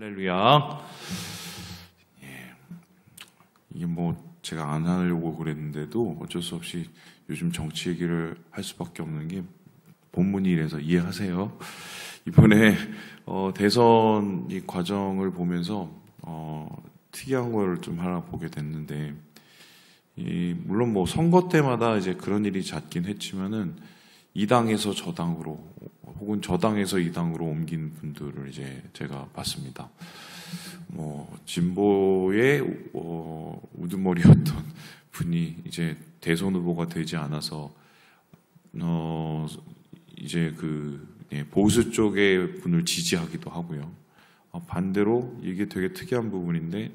할렐루야. 예. 이게 뭐 제가 안 하려고 그랬는데도 어쩔 수 없이 요즘 정치 얘기를 할 수밖에 없는 게 본문이 이래서 이해하세요. 이번에 대선 이 과정을 보면서 특이한 걸 좀 하나 보게 됐는데, 물론 뭐 선거 때마다 이제 그런 일이 잦긴 했지만은 이 당에서 저 당으로 혹은 저 당에서 이 당으로 옮긴 분들을 이제 제가 봤습니다. 뭐 진보의 우두머리였던 분이 이제 대선 후보가 되지 않아서 이제 보수 쪽의 분을 지지하기도 하고요. 반대로 이게 되게 특이한 부분인데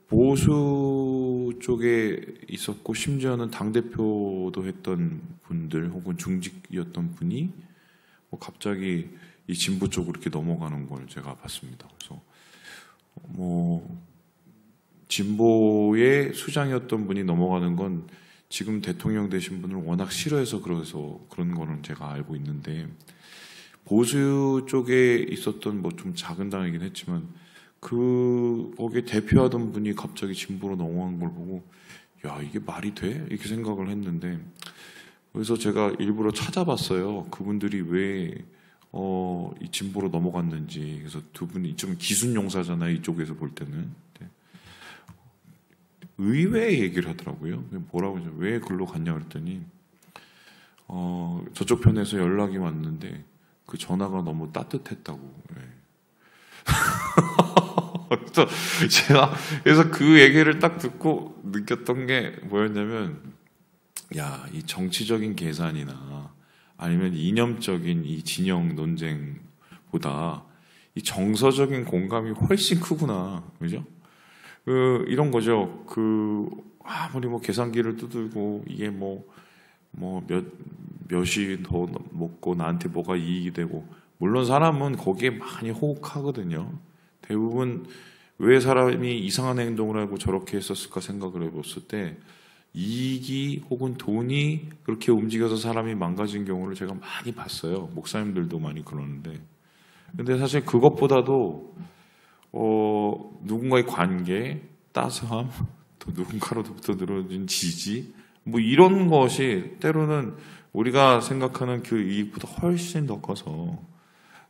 보수 쪽에 있었고 심지어는 당대표도 했던 분들 혹은 중직이었던 분이 갑자기 이 진보 쪽으로 이렇게 넘어가는 걸 제가 봤습니다. 그래서 진보의 수장이었던 분이 넘어가는 건 지금 대통령 되신 분을 워낙 싫어해서 그런 거는 제가 알고 있는데, 보수 쪽에 있었던 뭐 좀 작은 당이긴 했지만 거기에 대표하던 분이 갑자기 진보로 넘어간 걸 보고, 야, 이게 말이 돼? 이렇게 생각을 했는데, 그래서 제가 일부러 찾아봤어요. 그분들이 왜 이 진보로 넘어갔는지. 그래서 두 분이 좀 기순용사잖아요, 이쪽에서 볼 때는. 의외의 얘기를 하더라고요. 뭐라고 하죠? 왜 글로 갔냐 그랬더니 저쪽 편에서 연락이 왔는데 그 전화가 너무 따뜻했다고. 그래서 그 얘기를 딱 듣고 느꼈던 게 뭐였냐면, 야, 이 정치적인 계산이나 아니면 이념적인 이 진영 논쟁보다 이 정서적인 공감이 훨씬 크구나, 그죠? 이런 거죠. 아무리 뭐 계산기를 두들고 이게 몇이 더 먹고 나한테 뭐가 이익이 되고, 물론 사람은 거기에 많이 호흡하거든요. 대부분 왜 사람이 이상한 행동을 하고 저렇게 했었을까 생각을 해봤을 때 이익이 혹은 돈이 그렇게 움직여서 사람이 망가진 경우를 제가 많이 봤어요. 목사님들도 많이 그러는데, 근데 사실 그것보다도 누군가의 관계, 따스함, 또 누군가로부터 늘어진 지지, 뭐 이런 것이 때로는 우리가 생각하는 그 이익보다 훨씬 더 커서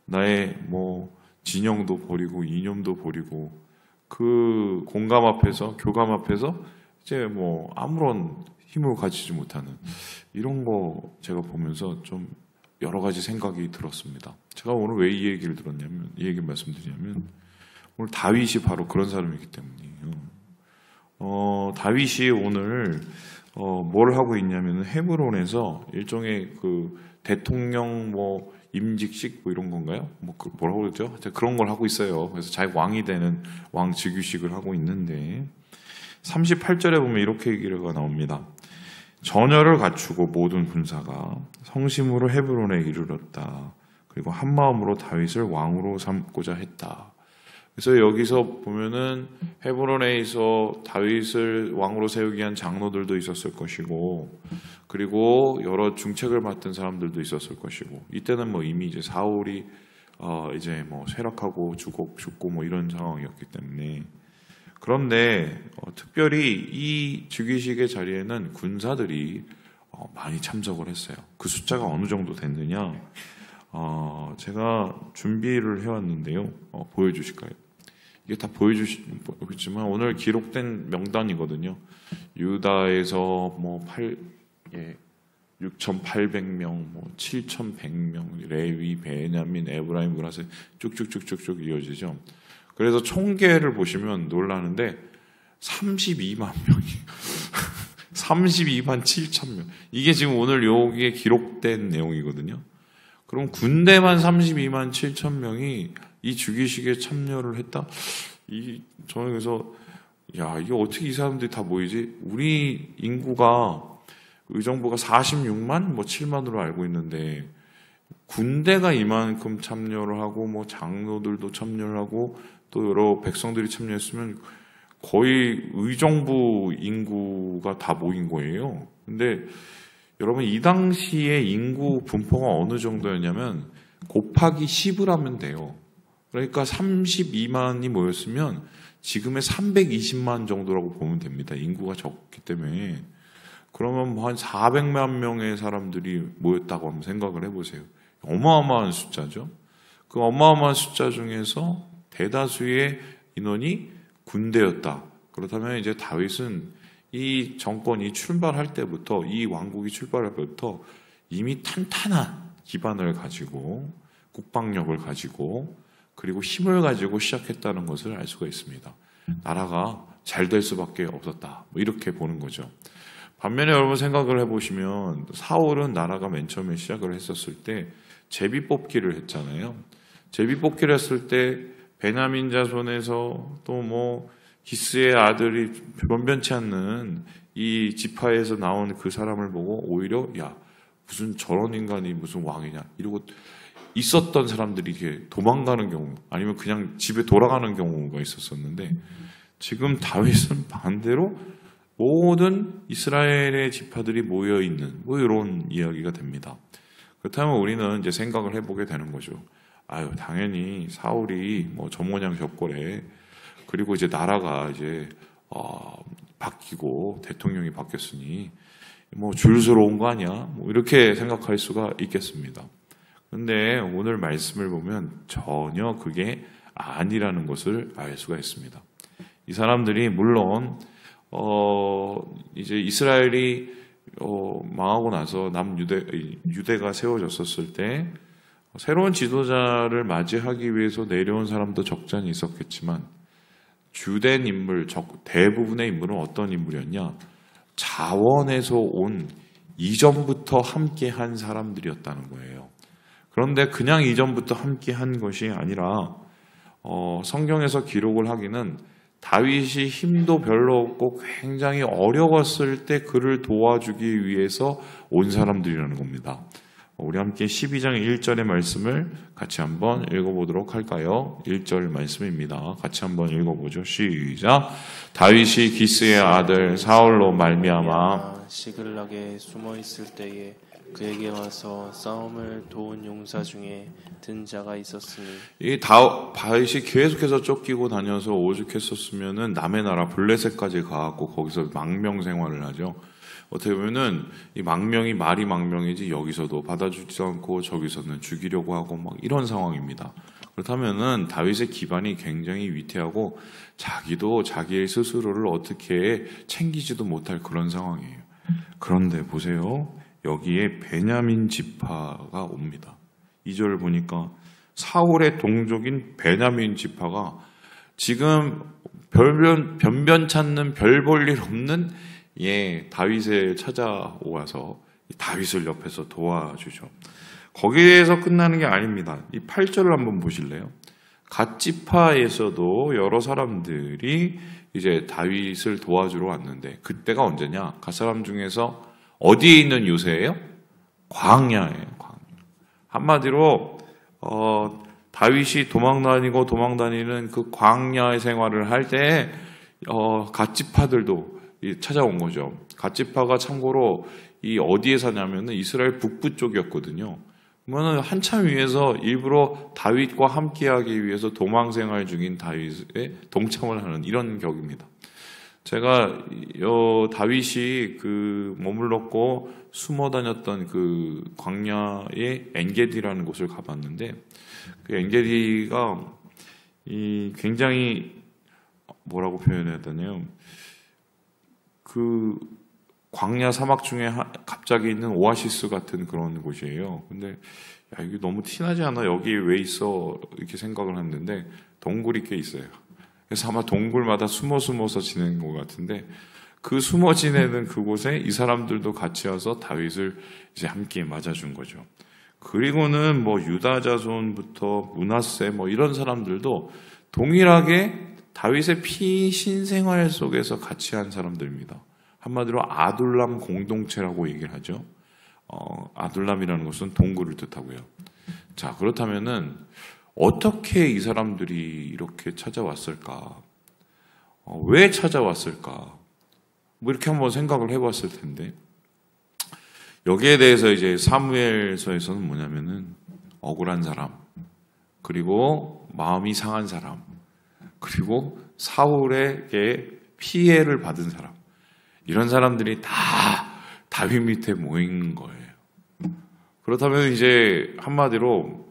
나의 진영도 버리고 이념도 버리고 그 공감 앞에서, 교감 앞에서 이제 아무런 힘을 가지지 못하는 이런 거 제가 보면서 좀 여러 가지 생각이 들었습니다. 제가 오늘 왜 이 얘기를 들었냐면, 이 얘기 말씀드리냐면, 오늘 다윗이 바로 그런 사람이기 때문이에요. 다윗이 오늘 뭘 하고 있냐면 헤브론에서 일종의 그 대통령 임직식 이런 건가요? 뭐라고 그러죠? 그런 걸 하고 있어요. 그래서 자기 왕이 되는 왕 즉위식을 하고 있는데, 38절에 보면 이렇게 얘기가 나옵니다. 전열을 갖추고 모든 군사가 성심으로 헤브론에 이르렀다. 그리고 한 마음으로 다윗을 왕으로 삼고자 했다. 그래서 여기서 보면은 헤브론에서 다윗을 왕으로 세우기 위한 장로들도 있었을 것이고, 그리고 여러 중책을 맡은 사람들도 있었을 것이고, 이때는 이미 이제 사울이 이제 쇠락하고 죽고 이런 상황이었기 때문에. 그런데 특별히 이 즉위식의 자리에는 군사들이 많이 참석을 했어요. 그 숫자가 어느 정도 됐느냐? 제가 준비를 해왔는데요. 보여주실까요? 이게 다 보여주시지만 오늘 기록된 명단이거든요. 유다에서 6,800명, 7,100명, 레위, 베냐민, 에브라임, 므낫세 쭉쭉쭉쭉쭉 이어지죠. 그래서 총계를 보시면 놀라는데 32만 명이 32만 7천 명. 이게 지금 오늘 여기에 기록된 내용이거든요. 그럼 군대만 32만 7천 명이 이 즉위식에 참여를 했다? 저는 그래서, 야, 이게 어떻게 이 사람들이 다 모이지? 우리 인구가, 의정부가 46만? 7만으로 알고 있는데, 군대가 이만큼 참여를 하고, 장로들도 참여를 하고, 또 여러 백성들이 참여했으면 거의 의정부 인구가 다 모인 거예요. 근데 여러분, 이 당시에 인구 분포가 어느 정도였냐면 곱하기 10을 하면 돼요. 그러니까 32만이 모였으면 지금의 320만 정도라고 보면 됩니다. 인구가 적기 때문에. 그러면 뭐 한 400만 명의 사람들이 모였다고 한번 생각을 해보세요. 어마어마한 숫자죠. 그 어마어마한 숫자 중에서 대다수의 인원이 군대였다. 그렇다면 이제 다윗은 이 정권이 출발할 때부터, 이 왕국이 출발할 때부터 이미 탄탄한 기반을 가지고 국방력을 가지고 그리고 힘을 가지고 시작했다는 것을 알 수가 있습니다. 나라가 잘 될 수밖에 없었다. 뭐 이렇게 보는 거죠. 반면에 여러분 생각을 해보시면 사울은 나라가 맨 처음에 시작을 했었을 때 제비 뽑기를 했잖아요. 제비 뽑기를 했을 때 베냐민 자손에서 또 뭐 기스의 아들이 변변치 않는 이 지파에서 나온 그 사람을 보고 오히려 야 무슨 저런 인간이 무슨 왕이냐 이러고 있었던 사람들이 이렇게 도망가는 경우 아니면 그냥 집에 돌아가는 경우가 있었었는데 지금 다윗은 반대로 모든 이스라엘의 지파들이 모여 있는 뭐 이런 이야기가 됩니다. 그렇다면 우리는 이제 생각을 해보게 되는 거죠. 아유 당연히 사울이 뭐 저 모양 저꼴에 그리고 이제 나라가 이제 바뀌고 대통령이 바뀌었으니 뭐 줄서로 온 거 아니야? 뭐 이렇게 생각할 수가 있겠습니다. 그런데 오늘 말씀을 보면 전혀 그게 아니라는 것을 알 수가 있습니다. 이 사람들이 물론 이제 이스라엘이 망하고 나서 유대가 세워졌었을 때 새로운 지도자를 맞이하기 위해서 내려온 사람도 적잖이 있었겠지만 주된 인물, 대부분의 인물은 어떤 인물이었냐? 자원에서 온 이전부터 함께한 사람들이었다는 거예요. 그런데 그냥 이전부터 함께한 것이 아니라 성경에서 기록을 하기는 다윗이 힘도 별로 없고 굉장히 어려웠을 때 그를 도와주기 위해서 온 사람들이라는 겁니다. 우리 함께 12장 1절의 말씀을 같이 한번 읽어보도록 할까요? 1절 말씀입니다. 같이 한번 읽어보죠. 시작. 다윗이 기스의 아들 사울로 말미암아 시글락에 숨어 있을 때에 그에게 와서 싸움을 도운 용사 중에 든 자가 있었으니 이 다윗이 계속해서 쫓기고 다녀서 오죽했었으면은 남의 나라 블레셋까지 가갖고 거기서 망명 생활을 하죠. 어떻게 보면은 이 망명이 말이 망명이지 여기서도 받아주지 않고 저기서는 죽이려고 하고 막 이런 상황입니다. 그렇다면은 다윗의 기반이 굉장히 위태하고 자기도 자기 스스로를 어떻게 챙기지도 못할 그런 상황이에요. 그런데 보세요. 여기에 베냐민 지파가 옵니다. 2절을 보니까 사울의 동족인 베냐민 지파가 지금 변변 찾는 별 볼 일 없는 다윗을 찾아와서 다윗을 옆에서 도와주죠. 거기에서 끝나는 게 아닙니다. 이 8절을 한번 보실래요? 갓 지파에서도 여러 사람들이 이제 다윗을 도와주러 왔는데 그때가 언제냐? 갓 사람 중에서 어디에 있는 유세예요? 광야예요. 광야. 한마디로 다윗이 도망다니는 그 광야의 생활을 할 때 갓 지파들도 찾아온 거죠. 갓 지파가 참고로 이 어디에 사냐면은 이스라엘 북부 쪽이었거든요. 그러면 한참 위에서 일부러 다윗과 함께하기 위해서 도망 생활 중인 다윗에 동참을 하는 이런 격입니다. 제가 다윗이 그 머물렀고 숨어 다녔던 그 광야의 엔게디라는 곳을 가봤는데 그 엔게디가 굉장히 뭐라고 표현해야 되나요? 그 광야 사막 중에 갑자기 있는 오아시스 같은 그런 곳이에요. 근데 야, 이게 너무 티나지 않아? 여기 왜 있어? 이렇게 생각을 했는데 동굴이 꽤 있어요. 그래서 아마 동굴마다 숨어서 지내는 것 같은데 그 숨어 지내는 그곳에 이 사람들도 같이 와서 다윗을 이제 함께 맞아준 거죠. 그리고는 뭐 유다 자손부터 므낫세 뭐 이런 사람들도 동일하게 다윗의 피신생활 속에서 같이 한 사람들입니다. 한마디로 아둘람 공동체라고 얘기를 하죠. 아둘람이라는 것은 동굴을 뜻하고요. 자, 그렇다면은 어떻게 이 사람들이 이렇게 찾아왔을까? 왜 찾아왔을까? 뭐 이렇게 한번 생각을 해봤을 텐데 여기에 대해서 이제 사무엘서에서는 뭐냐면은 억울한 사람 그리고 마음이 상한 사람, 그리고 사울에게 피해를 받은 사람, 이런 사람들이 다 다윗 밑에 모인 거예요. 그렇다면 이제 한마디로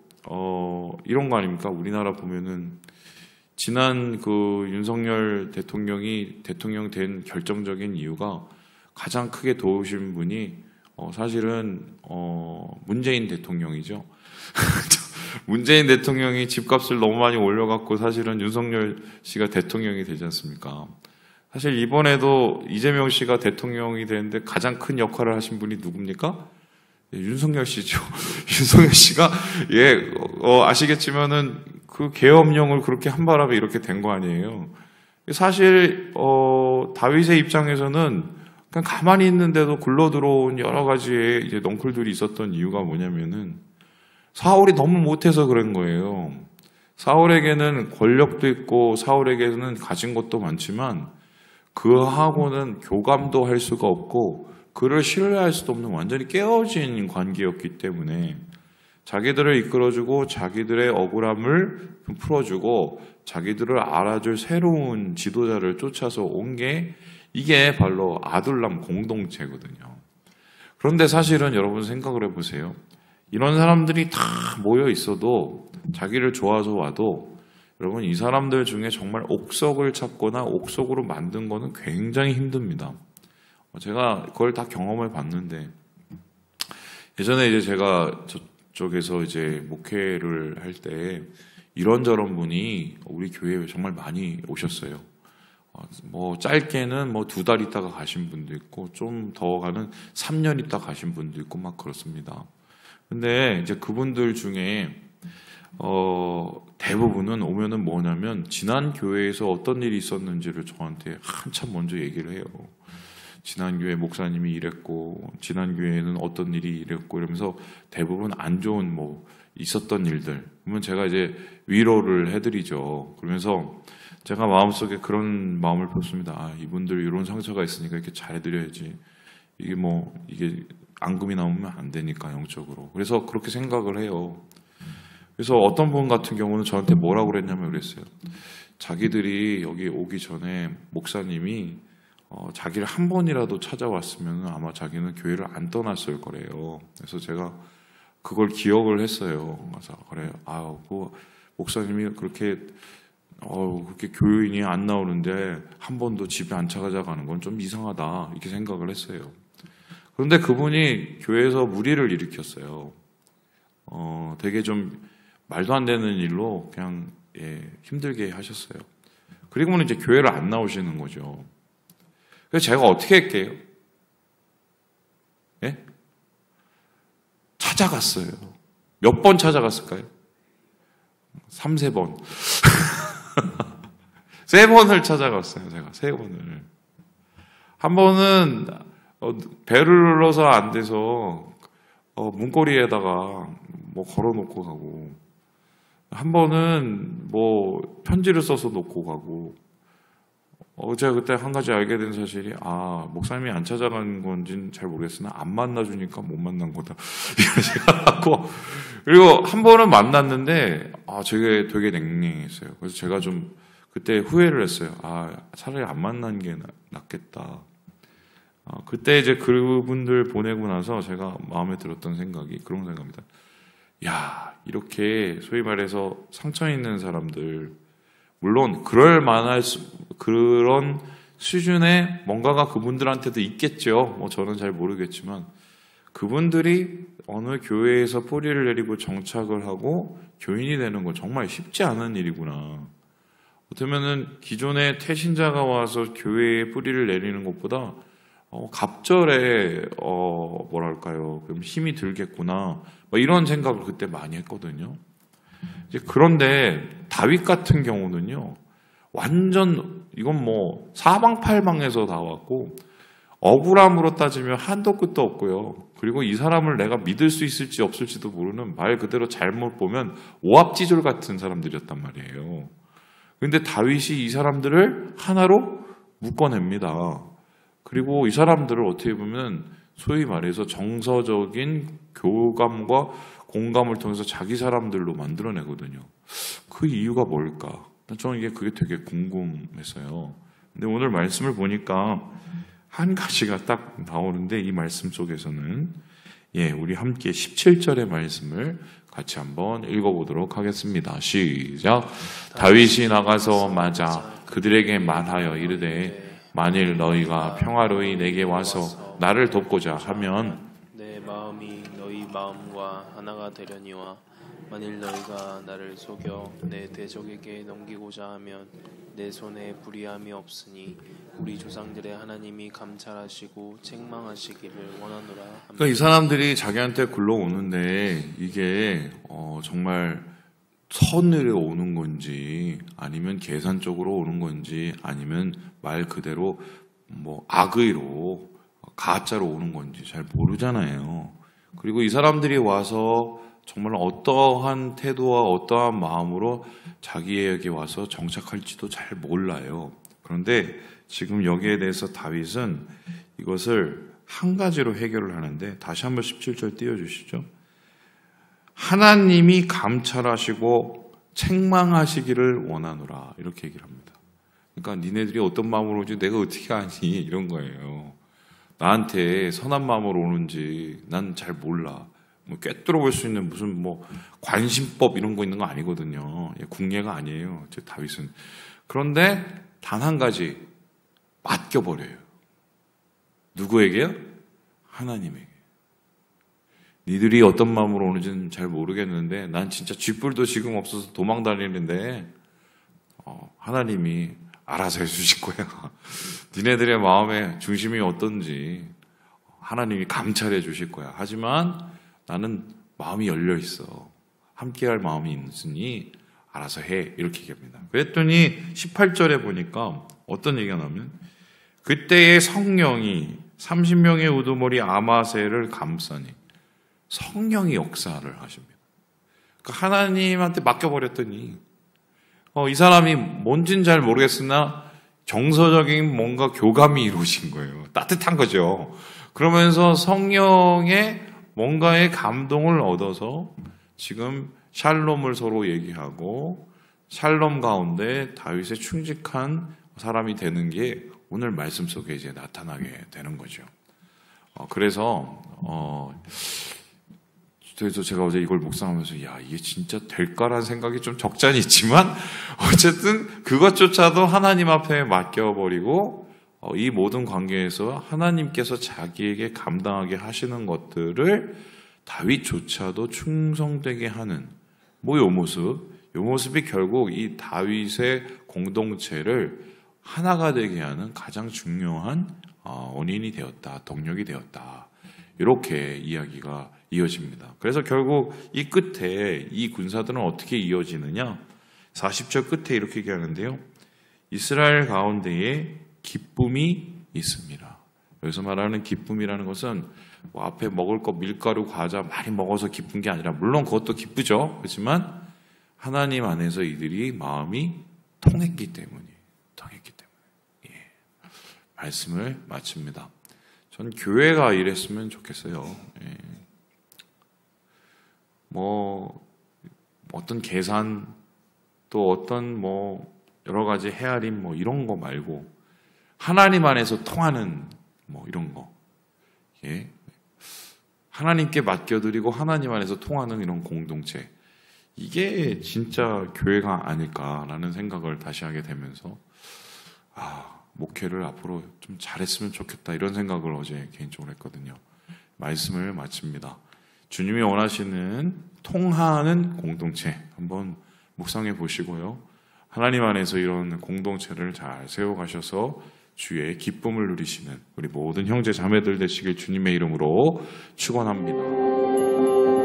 이런 거 아닙니까? 우리나라 보면은 지난 그 윤석열 대통령이 대통령 된 결정적인 이유가 가장 크게 도우신 분이 사실은 문재인 대통령이죠. 문재인 대통령이 집값을 너무 많이 올려갖고 사실은 윤석열 씨가 대통령이 되지 않습니까? 사실 이번에도 이재명 씨가 대통령이 되는데 가장 큰 역할을 하신 분이 누굽니까? 윤석열 씨죠. 윤석열 씨가 아시겠지만은 그 계엄령을 그렇게 한 바람에 이렇게 된 거 아니에요. 사실 다윗의 입장에서는 그냥 가만히 있는데도 굴러 들어온 여러 가지의 이제 넝쿨들이 있었던 이유가 뭐냐면은 사울이 너무 못해서 그런 거예요. 사울에게는 권력도 있고 사울에게는 가진 것도 많지만 그하고는 교감도 할 수가 없고 그를 신뢰할 수도 없는 완전히 깨어진 관계였기 때문에 자기들을 이끌어주고 자기들의 억울함을 풀어주고 자기들을 알아줄 새로운 지도자를 쫓아서 온 게 이게 바로 아둘람 공동체거든요. 그런데 사실은 여러분 생각을 해보세요. 이런 사람들이 다 모여 있어도 자기를 좋아서 와도 여러분 이 사람들 중에 정말 옥석을 찾거나 옥석으로 만든 거는 굉장히 힘듭니다. 제가 그걸 다 경험을 봤는데 예전에 이제 제가 저쪽에서 이제 목회를 할 때 이런저런 분이 우리 교회에 정말 많이 오셨어요. 뭐 짧게는 뭐 2달 있다가 가신 분도 있고 좀 더 가는 3년 있다 가신 분도 있고 막 그렇습니다. 근데 이제 그분들 중에 대부분은 오면은 뭐냐면 지난 교회에서 어떤 일이 있었는지를 저한테 한참 먼저 얘기를 해요. 지난 교회 목사님이 이랬고 지난 교회에는 어떤 일이 이랬고 이러면서 대부분 안 좋은 뭐 있었던 일들 그러면 제가 이제 위로를 해드리죠. 그러면서 제가 마음속에 그런 마음을 품습니다. 이분들 이런 상처가 있으니까 이렇게 잘해드려야지. 이게 앙금이 나오면 안 되니까 영적으로. 그래서 그렇게 생각을 해요. 그래서 어떤 분 같은 경우는 저한테 뭐라고 그랬냐면 그랬어요. 자기들이 여기 오기 전에 목사님이 자기를 한 번이라도 찾아왔으면 아마 자기는 교회를 안 떠났을 거래요. 그래서 제가 그걸 기억을 했어요. 그래서 그래, 그 목사님이 그렇게 교인이 안 나오는데 한 번도 집에 안 찾아가는 건 좀 이상하다 이렇게 생각을 했어요. 그런데 그분이 교회에서 무리를 일으켰어요. 되게 좀 말도 안 되는 일로 그냥 힘들게 하셨어요. 그리고는 이제 교회를 안 나오시는 거죠. 그래서 제가 어떻게 할게요? 예? 찾아갔어요. 몇 번 찾아갔을까요? 3-4번. 3번을 찾아갔어요. 제가 3번을. 한 번은 배를 눌러서 안 돼서 문고리에다가 뭐 걸어놓고 가고, 한 번은 뭐 편지를 써서 놓고 가고. 제가 그때 한 가지 알게 된 사실이 목사님이 안 찾아간 건지는 잘 모르겠으나 안 만나주니까 못 만난 거다 이런 생각하고, 그리고 한 번은 만났는데 저게 되게 냉랭했어요. 그래서 제가 좀 그때 후회를 했어요. 차라리 안 만난 게 낫겠다. 그때 이제 그분들 보내고 나서 제가 마음에 들었던 생각이 그런 생각입니다. 야, 이렇게 소위 말해서 상처 있는 사람들, 물론 그럴 만할 그런 수준의 뭔가가 그분들한테도 있겠죠. 저는 잘 모르겠지만 그분들이 어느 교회에서 뿌리를 내리고 정착을 하고 교인이 되는 건 정말 쉽지 않은 일이구나. 어쩌면은 기존의 태신자가 와서 교회에 뿌리를 내리는 것보다 갑절에 뭐랄까요, 그럼 힘이 들겠구나. 이런 생각을 그때 많이 했거든요. 그런데 다윗 같은 경우는요, 완전 이건 뭐 사방팔방에서 다 왔고 억울함으로 따지면 한도 끝도 없고요. 그리고 이 사람을 내가 믿을 수 있을지 없을지도 모르는, 말 그대로 잘못 보면 오합지졸 같은 사람들이었단 말이에요. 그런데 다윗이 이 사람들을 하나로 묶어냅니다. 그리고 이 사람들을 어떻게 보면 소위 말해서 정서적인 교감과 공감을 통해서 자기 사람들로 만들어내거든요. 그 이유가 뭘까? 저는 그게 되게 궁금했어요. 근데 오늘 말씀을 보니까 한 가지가 딱 나오는데 이 말씀 속에서는 우리 함께 17절의 말씀을 같이 한번 읽어보도록 하겠습니다. 시작. 다윗이 나가서 맞아 그들에게 말하여 이르되 만일 너희가 평화로이 내게 와서 나를 돕고자 하면 내 마음이 너희 마음과 하나가 되려니와 만일 너희가 나를 속여 내 대적에게 넘기고자 하면 내 손에 불의함이 없으니 우리 조상들의 하나님이 감찰하시고 책망하시기를 원하노라. 그러니까 이 사람들이 자기한테 굴러오는데 이게 정말 선으로 오는 건지 아니면 계산적으로 오는 건지 아니면 말 그대로 악의로 가짜로 오는 건지 잘 모르잖아요. 그리고 이 사람들이 와서 정말 어떠한 태도와 어떠한 마음으로 자기에게 와서 정착할지도 잘 몰라요. 그런데 지금 여기에 대해서 다윗은 이것을 한 가지로 해결을 하는데 다시 한번 17절 띄워주시죠. 하나님이 감찰하시고 책망하시기를 원하노라 이렇게 얘기를 합니다. 그러니까 니네들이 어떤 마음으로 오지 내가 어떻게 아니 이런 거예요. 나한테 선한 마음으로 오는지 난 잘 몰라. 꿰뚫어 볼 수 있는 무슨 관심법 이런 거 있는 거 아니거든요. 궁예가 아니에요. 제 다윗은. 그런데 단 한 가지 맡겨버려요. 누구에게요? 하나님에게. 니들이 어떤 마음으로 오는지는 잘 모르겠는데 난 진짜 쥐뿔도 지금 없어서 도망 다니는데 하나님이 알아서 해주실 거야. 니네들의 마음의 중심이 어떤지 하나님이 감찰해 주실 거야. 하지만 나는 마음이 열려 있어. 함께할 마음이 있으니 알아서 해. 이렇게 얘기합니다. 그랬더니 18절에 보니까 어떤 얘기가 나오면 그때의 성령이 30명의 우두머리 아마새를 감싸니 성령이 역사를 하십니다. 그러니까 하나님한테 맡겨버렸더니 이 사람이 뭔진 잘 모르겠으나 정서적인 뭔가 교감이 이루어진 거예요. 따뜻한 거죠. 그러면서 성령의 뭔가의 감동을 얻어서 지금 샬롬을 서로 얘기하고 샬롬 가운데 다윗의 충직한 사람이 되는 게 오늘 말씀 속에 이제 나타나게 되는 거죠. 그래서 제가 어제 이걸 묵상하면서 이게 진짜 될까라는 생각이 좀 적잖이 있지만 어쨌든 그것조차도 하나님 앞에 맡겨버리고 이 모든 관계에서 하나님께서 자기에게 감당하게 하시는 것들을 다윗조차도 충성되게 하는 요 모습이 결국 이 다윗의 공동체를 하나가 되게 하는 가장 중요한 원인이 되었다, 동력이 되었다. 이렇게 이야기가 이어집니다. 그래서 결국 이 끝에 이 군사들은 어떻게 이어지느냐? 40절 끝에 이렇게 얘기하는데요. 이스라엘 가운데에 기쁨이 있습니다. 여기서 말하는 기쁨이라는 것은 앞에 먹을 거 밀가루 과자 많이 먹어서 기쁜 게 아니라 물론 그것도 기쁘죠. 그렇지만 하나님 안에서 이들이 마음이 통했기 때문에 말씀을 마칩니다. 전 교회가 이랬으면 좋겠어요. 어떤 계산 또 어떤 여러 가지 헤아림 이런 거 말고 하나님 안에서 통하는 이런 거. 하나님께 맡겨드리고 하나님 안에서 통하는 이런 공동체. 이게 진짜 교회가 아닐까라는 생각을 다시 하게 되면서 목회를 앞으로 좀 잘했으면 좋겠다 이런 생각을 어제 개인적으로 했거든요. 말씀을 마칩니다. 주님이 원하시는 통하는 공동체 한번 묵상해 보시고요. 하나님 안에서 이런 공동체를 잘 세워가셔서 주의 기쁨을 누리시는 우리 모든 형제 자매들 되시길 주님의 이름으로 축원합니다.